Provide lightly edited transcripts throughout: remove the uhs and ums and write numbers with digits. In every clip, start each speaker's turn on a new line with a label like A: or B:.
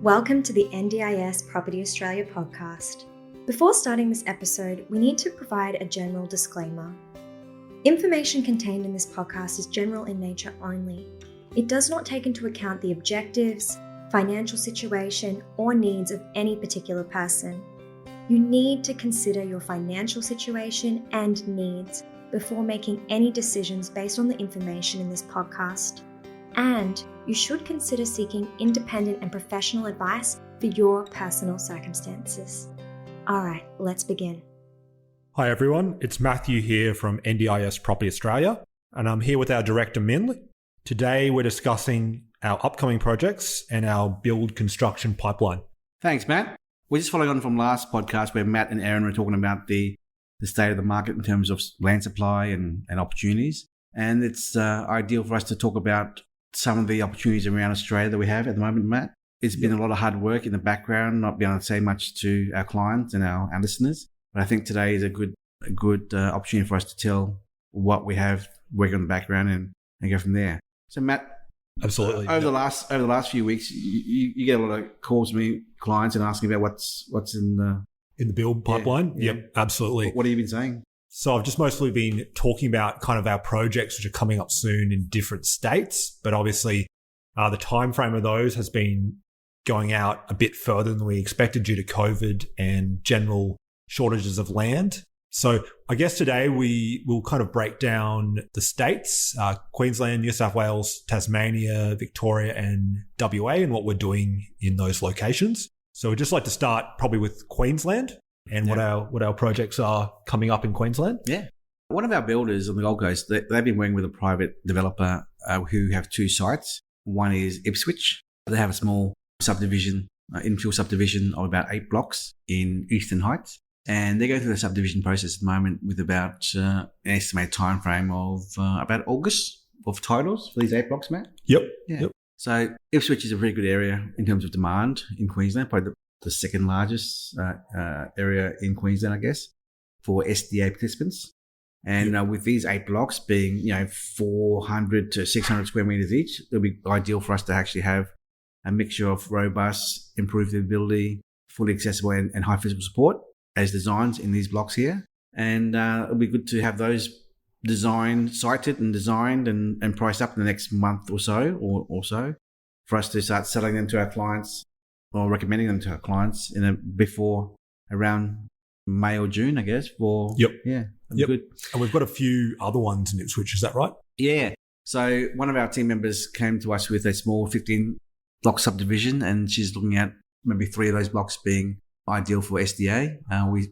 A: Welcome to the NDIS Property Australia podcast. Before starting this episode, we need to provide a general disclaimer. Information contained in this podcast is general in nature only. It does not take into account the objectives, financial situation, or needs of any particular person. You need to consider your financial situation and needs before making any decisions based on the information in this podcast. And you should consider seeking independent and professional advice for your personal circumstances. All right, let's begin.
B: Hi everyone, it's Matthew here from NDIS Property Australia, and I'm here with our director Min. Today we're discussing our upcoming projects and our build construction pipeline.
C: Thanks, Matt. We're just following on from last podcast where Matt and Aaron were talking about the state of the market in terms of land supply and opportunities. And it's ideal for us to talk about some of the opportunities around Australia that we have at the moment, Matt. It's been a lot of hard work in the background, not being able to say much to our clients and our listeners. But I think today is a good opportunity for us to tell what we have working in the background and go from there. So, Matt,
B: absolutely.
C: Over the last few weeks, you get a lot of calls from me, clients, and asking about what's in the
B: build pipeline.
C: Yeah.
B: Yep, absolutely.
C: What have you been saying?
B: So I've just mostly been talking about kind of our projects which are coming up soon in different states, but obviously the time frame of those has been going out a bit further than we expected due to COVID and general shortages of land. So I guess today we will kind of break down the states, Queensland, New South Wales, Tasmania, Victoria and WA, and what we're doing in those locations. So we'd just like to start probably with Queensland and what our projects are coming up in Queensland.
C: Yeah. One of our builders on the Gold Coast, they've been working with a private developer who have two sites. One is Ipswich. They have a small subdivision, infill subdivision of about 8 blocks in Eastern Heights. And they're going through the subdivision process at the moment with about an estimated time frame of about August of titles for these 8 blocks, Matt.
B: Yep.
C: Yeah.
B: Yep.
C: So Ipswich is a very good area in terms of demand in Queensland, probably the second largest area in Queensland, I guess, for SDA participants. And with these 8 blocks being, 400 to 600 square meters each, it'll be ideal for us to actually have a mixture of robust, improved livability, fully accessible and high physical support as designs in these blocks here. And it'll be good to have those sited and designed and priced up in the next month or so for us to start selling them to our clients or recommending them to our clients before around May or June, I guess. Good.
B: And we've got a few other ones in Ipswich, is that right?
C: Yeah. So one of our team members came to us with a small 15-block subdivision, and she's looking at maybe 3 of those blocks being ideal for SDA.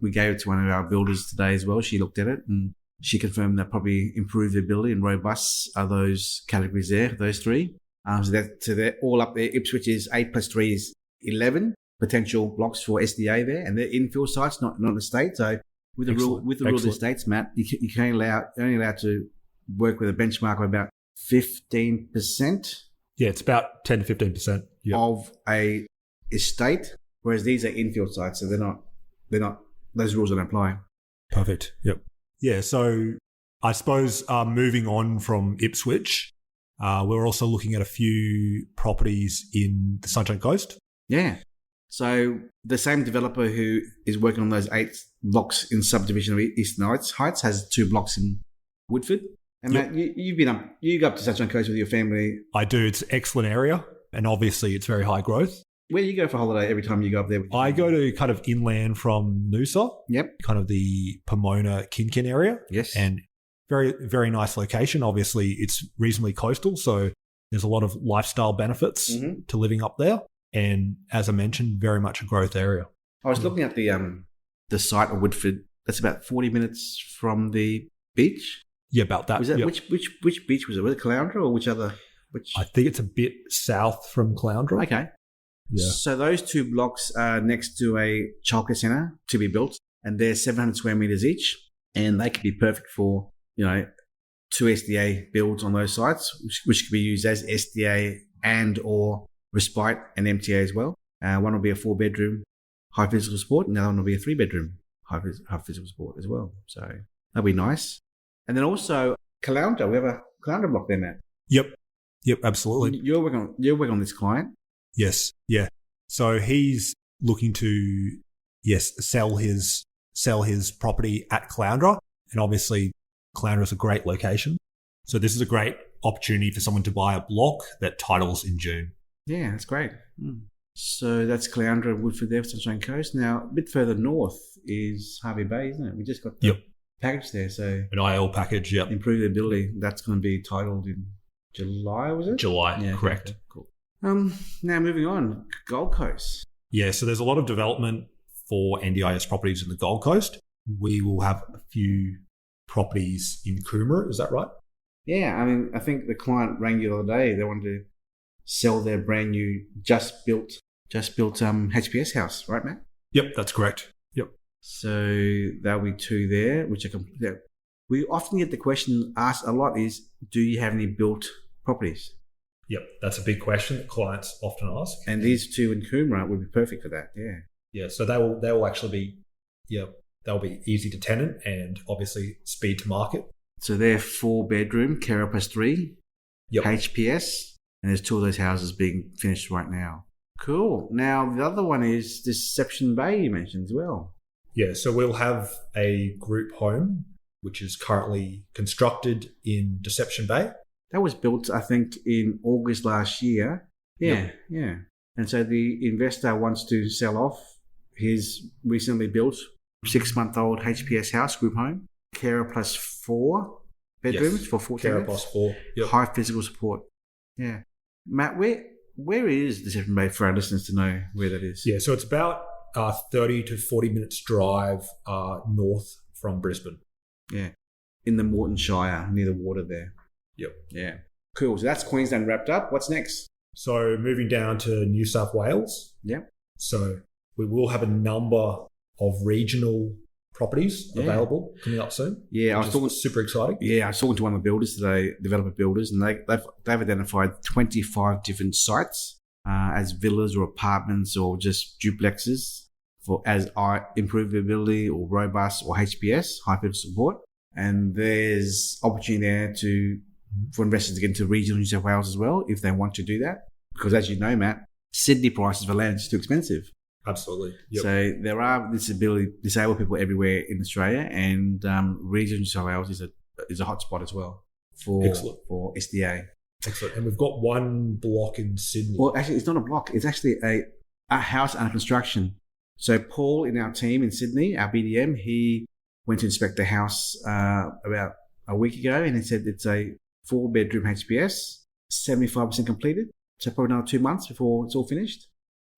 C: We gave it to one of our builders today as well. She looked at it and she confirmed that probably improved ability and robust are those categories there, those 3. So they're all up there. Ipswich is 8 plus 3 is 11 potential blocks for SDA there, and they're infill sites, not estate. So with the rule of the estates, Matt, you can only allowed to work with a benchmark of about 15%.
B: Yeah, it's about 10 to 15%
C: of a estate, whereas these are infill sites, so they're not. Those rules don't apply.
B: Perfect. Yep. Yeah. So I suppose moving on from Ipswich, we're also looking at a few properties in the Sunshine Coast.
C: Yeah. So the same developer who is working on those 8 blocks in subdivision of Eastern Heights has 2 blocks in Woodford. And Matt, you go up to Sunshine Coast with your family.
B: I do. It's an excellent area, and obviously it's very high growth.
C: Where do you go for holiday every time you go up there?
B: I go to kind of inland from Noosa.
C: Yep. Kind
B: of the Pomona, Kinkin area.
C: Yes.
B: And very, very nice location. Obviously, it's reasonably coastal, so there's a lot of lifestyle benefits to living up there. And as I mentioned, very much a growth area.
C: I was looking at the site of Woodford. That's about 40 minutes from the beach.
B: Yeah, about that.
C: Was that which beach was it? Was it Caloundra or which other?
B: I think it's a bit south from Caloundra.
C: Okay.
B: Yeah.
C: So those 2 blocks are next to a childcare centre to be built, and they're 700 square meters each, and they could be perfect for 2 SDA builds on those sites, which could be used as SDA and or respite and MTA as well. One will be a 4-bedroom high physical support, and the other one will be a 3-bedroom high physical support as well. So that'll be nice. And then also Caloundra, we have a Caloundra block there, Matt.
B: Yep, absolutely.
C: You're working on this client.
B: Yes. Yeah. So he's looking to, sell his property at Caloundra. And obviously Caloundra is a great location. So this is a great opportunity for someone to buy a block that titles in June.
C: Yeah, that's great. So that's Caloundra, Woodford there, Sunshine Coast. Now, a bit further north is Harvey Bay, isn't it? We just got the package there. So
B: an IL package,
C: improvability, that's going to be titled in July, was it?
B: July,
C: yeah,
B: correct.
C: Okay, cool. Now moving on, Gold Coast.
B: Yeah, so there's a lot of development for NDIS properties in the Gold Coast. We will have a few properties in Coomera, is that right?
C: Yeah, I mean, I think the client rang you the other day. They wanted to sell their brand new, just built HPS house, right, Matt?
B: Yep, that's correct. Yep.
C: So there'll be two there, which we often get the question asked a lot is, do you have any built properties?
B: Yep, that's a big question that clients often ask.
C: And these two in Coomera would be perfect for that, yeah.
B: Yeah, so they will actually be, they'll be easy to tenant and obviously speed to market.
C: So they're 4-bedroom, Kara plus 3, HPS, and there's two of those houses being finished right now. Cool. Now, the other one is Deception Bay you mentioned as well.
B: Yeah, so we'll have a group home, which is currently constructed in Deception Bay.
C: That was built, I think, in August last year. Yeah. And so the investor wants to sell off his recently built 6-month-old HPS house, group home, Kara plus 4 bedrooms for 4
B: Kara
C: tenants.
B: plus 4. Yep.
C: High physical support. Yeah. Matt, where is Deception Bay for our listeners to know where that is?
B: Yeah, so it's about 30 to 40 minutes drive north from Brisbane.
C: Yeah. In the Moreton Shire, near the water there.
B: Yep.
C: Yeah. Cool. So that's Queensland wrapped up. What's next?
B: So moving down to New South Wales.
C: Yep.
B: So we will have a number of regional properties available coming up soon.
C: Yeah, I was talking,
B: super exciting.
C: Yeah, I was talking to one of the builders today, developer builders, and they've identified 25 different sites as villas or apartments or just duplexes as improvability or robust or HPS, high physical support. And there's opportunity there for investors to get into regional New South Wales as well if they want to do that. Because as you know, Matt, Sydney prices for land is too expensive.
B: Absolutely. Yep.
C: So there are disabled people everywhere in Australia, and regional New South Wales is a hot spot as well for SDA.
B: Excellent. And we've got one block in Sydney.
C: Well, actually, it's not a block. It's actually a house under construction. So Paul in our team in Sydney, our BDM, he went to inspect the house about a week ago, and he said it's a 4-bedroom HPS, 75% completed. So probably another 2 months before it's all finished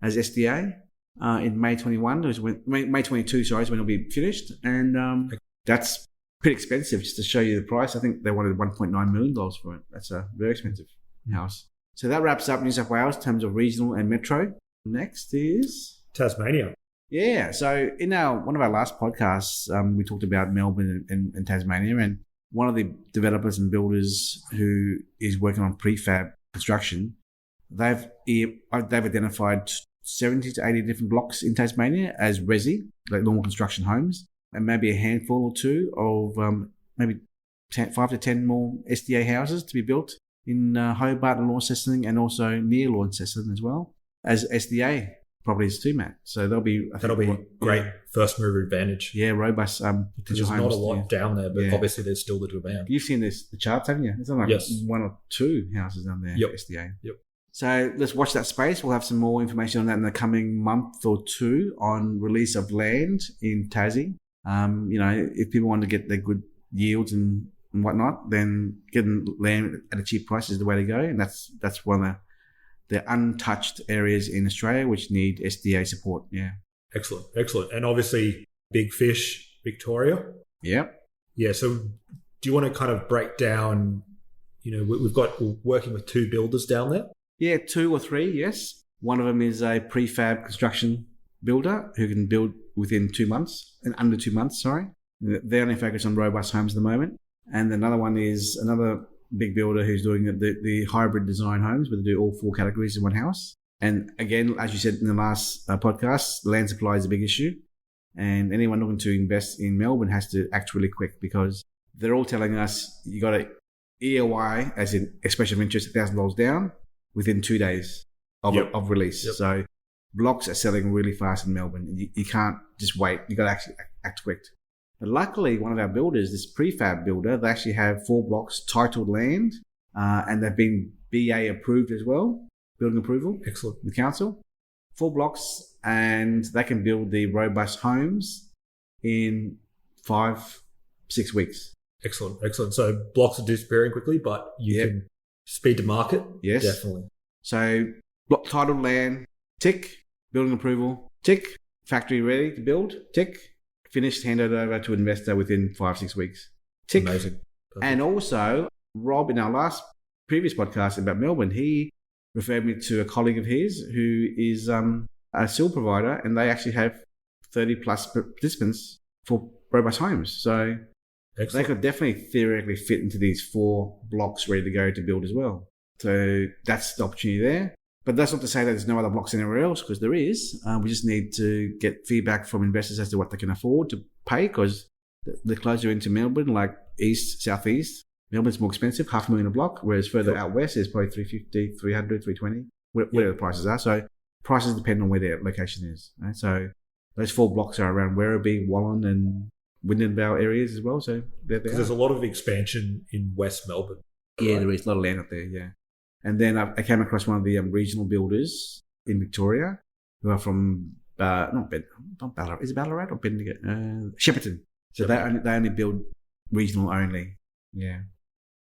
C: as SDA. In May 21, May 22, sorry, is when it'll be finished. And that's pretty expensive. Just to show you the price, I think they wanted $1.9 million for it. That's a very expensive house. So that wraps up New South Wales in terms of regional and metro. Next is
B: Tasmania.
C: Yeah. So in one of our last podcasts, we talked about Melbourne and Tasmania, and one of the developers and builders who is working on prefab construction, they've identified 70 to 80 different blocks in Tasmania as resi, like normal construction homes, and maybe a handful or two of maybe 5 to 10 more SDA houses to be built in Hobart and Launceston, and also near Launceston as well as SDA properties too, Matt. So that'll be
B: great first mover advantage.
C: Yeah, robust potential
B: There's
C: homes.
B: Not a lot down there, but obviously there's still the demand.
C: You've seen the charts, haven't you? There's only like 1 or 2 houses down there. SDA.
B: Yep.
C: So let's watch that space. We'll have some more information on that in the coming month or two on release of land in Tassie. If people want to get their good yields and whatnot, then getting land at a cheap price is the way to go. And that's one of the untouched areas in Australia which need SDA support. Yeah.
B: Excellent. And obviously Big Fish, Victoria.
C: Yep.
B: Yeah. So do you want to kind of break down, we're working with 2 builders down there?
C: Yeah, 2 or 3, yes. One of them is a prefab construction builder who can build within 2 months, and under 2 months, sorry. They only focus on robust homes at the moment. And another one is another big builder who's doing the hybrid design homes, where they do all 4 categories in one house. And again, as you said in the last podcast, land supply is a big issue. And anyone looking to invest in Melbourne has to act really quick, because they're all telling us you got a EOI, as in expression of interest, $1,000 down, within 2 days of release. Yep. So blocks are selling really fast in Melbourne. You can't just wait. You got to actually act quick. But luckily, one of our builders, this prefab builder, they actually have 4 blocks titled land, and they've been BA approved as well, building approval.
B: Excellent.
C: The council. 4 blocks, and they can build the robust homes in 5-6 weeks.
B: Excellent. So blocks are disappearing quickly, but you can speed to market.
C: Yes.
B: Definitely.
C: So block titled land, tick. Building approval, tick. Factory ready to build, tick. Finished, handed over to investor within 5-6 weeks. Tick.
B: Amazing. Perfect.
C: And also, Rob, in our previous podcast about Melbourne, he referred me to a colleague of his who is a SIL provider, and they actually have 30 plus participants for robust homes. So they could definitely theoretically fit into these 4 blocks ready to go to build as well. So that's the opportunity there. But that's not to say that there's no other blocks anywhere else, because there is. We just need to get feedback from investors as to what they can afford to pay, because the closer into Melbourne, like east, southeast, Melbourne's more expensive, $500,000 a block, whereas further out west is probably 350, 300, 320, whatever the prices are. So prices depend on where their location is. Right? So those 4 blocks are around Werribee, Wallan and Wyndonvale areas as well. So
B: there's a lot of expansion in West Melbourne.
C: Yeah,
B: right?
C: There is a lot of land up there, yeah. And then I came across one of the regional builders in Victoria who are from, not Ballarat, is it Ballarat or Bendigo? Shepparton. So they only build regional only. Yeah.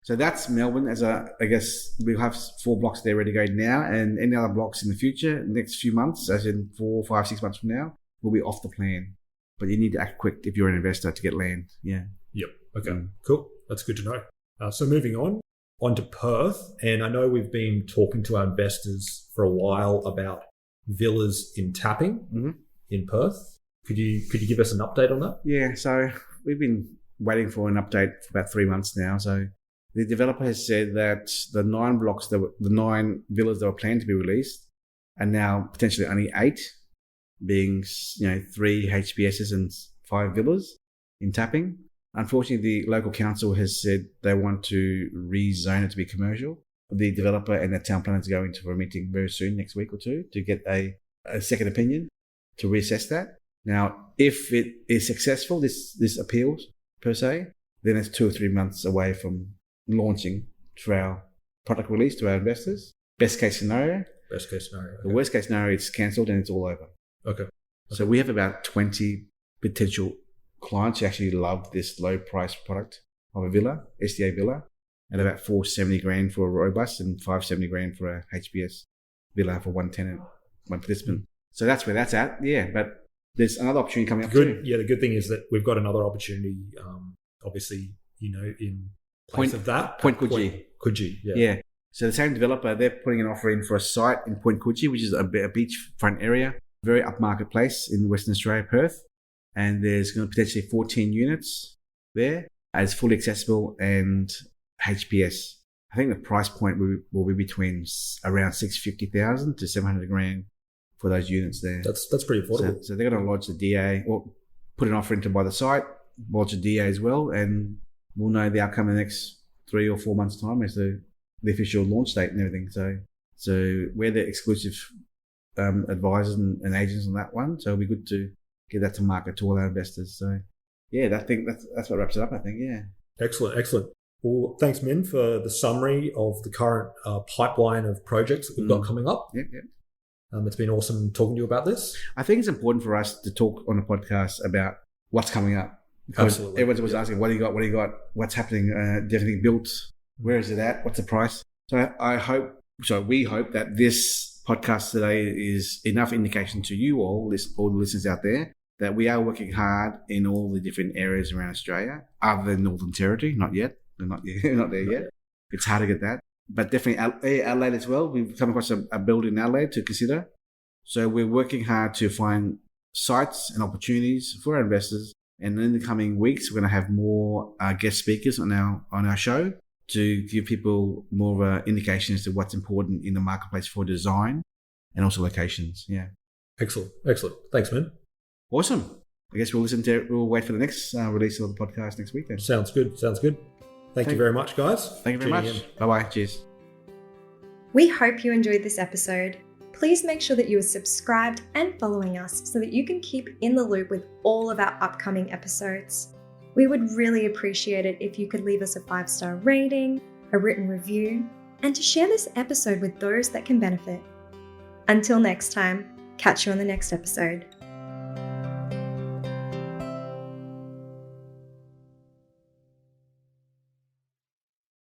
C: So that's Melbourne I guess we'll have 4 blocks there ready to go now, and any other blocks in the future, next few months, as in 4, 5, 6 months from now, will be off the plan. But you need to act quick if you're an investor to get land. Yeah.
B: Yep. Okay. Cool. That's good to know. So moving on to Perth, and I know we've been talking to our investors for a while about villas in Tapping in Perth. Could you give us an update on that?
C: Yeah, so we've been waiting for an update for about 3 months now. So the developer has said that the 9 villas that were planned to be released are now potentially only 8, being 3 HPSs and 5 villas in Tapping. Unfortunately, the local council has said they want to rezone it to be commercial. The developer and the town planners are going to a meeting very soon, next week or 2, to get a second opinion to reassess that. Now, if it is successful, this appeal per se, then it's 2 or 3 months away from launching for our product release to our investors. Best case scenario.
B: Okay.
C: The worst case scenario, it's cancelled and it's all over.
B: Okay.
C: So we have about 20 potential clients who actually love this low price product of a villa, SDA villa, and about $470,000 for a robust and $570,000 for a HPS villa for 1 tenant, 1 participant. So that's where that's at. Yeah, but there's another opportunity coming up too.
B: Yeah, the good thing is that we've got another opportunity, obviously, in place of that.
C: Point Coogee.
B: Coogee, yeah.
C: Yeah. So the same developer, they're putting an offer in for a site in Point Coogee, which is a beachfront area, very upmarket place in Western Australia, Perth. And there's going to potentially 14 units there as fully accessible and HPS. I think the price point will be between around $650,000 to $700,000 for those units there.
B: That's pretty affordable.
C: So they're going to lodge the DA or put an offer in to buy the site, lodge the DA as well, and we'll know the outcome in the next 3 or 4 months' time as the official launch date and everything. So we're the exclusive advisors and agents on that one. So it'll be good to get that to market to all our investors. So yeah, I think that's what wraps it up, I think. Yeah.
B: Excellent. Well, thanks, Min, for the summary of the current pipeline of projects that we've got coming up.
C: Yep.
B: It's been awesome talking to you about this.
C: I think it's important for us to talk on a podcast about what's coming up. Because
B: Absolutely.
C: Everyone's always asking, what do you got? What's happening? Do you have anything built? Where is it at? What's the price? So we hope that this podcast today is enough indication to you all the listeners out there, that we are working hard in all the different areas around Australia, other than Northern Territory. Not yet. They're not there yet. It's hard to get that. But definitely Adelaide as well. We've come across a build in Adelaide to consider. So we're working hard to find sites and opportunities for our investors. And in the coming weeks, we're going to have more guest speakers on our show to give people more of an indication as to what's important in the marketplace for design and also locations. Yeah.
B: Excellent. Thanks, man.
C: Awesome. I guess we'll wait for the next release of the podcast next week then.
B: Sounds good. Thank you very much, guys.
C: Thank you very much. Bye-bye. Cheers.
A: We hope you enjoyed this episode. please make sure that you are subscribed and following us so that you can keep in the loop with all of our upcoming episodes. We would really appreciate it if you could leave us a 5-star rating, a written review, and to share this episode with those that can benefit. Until next time, catch you on the next episode.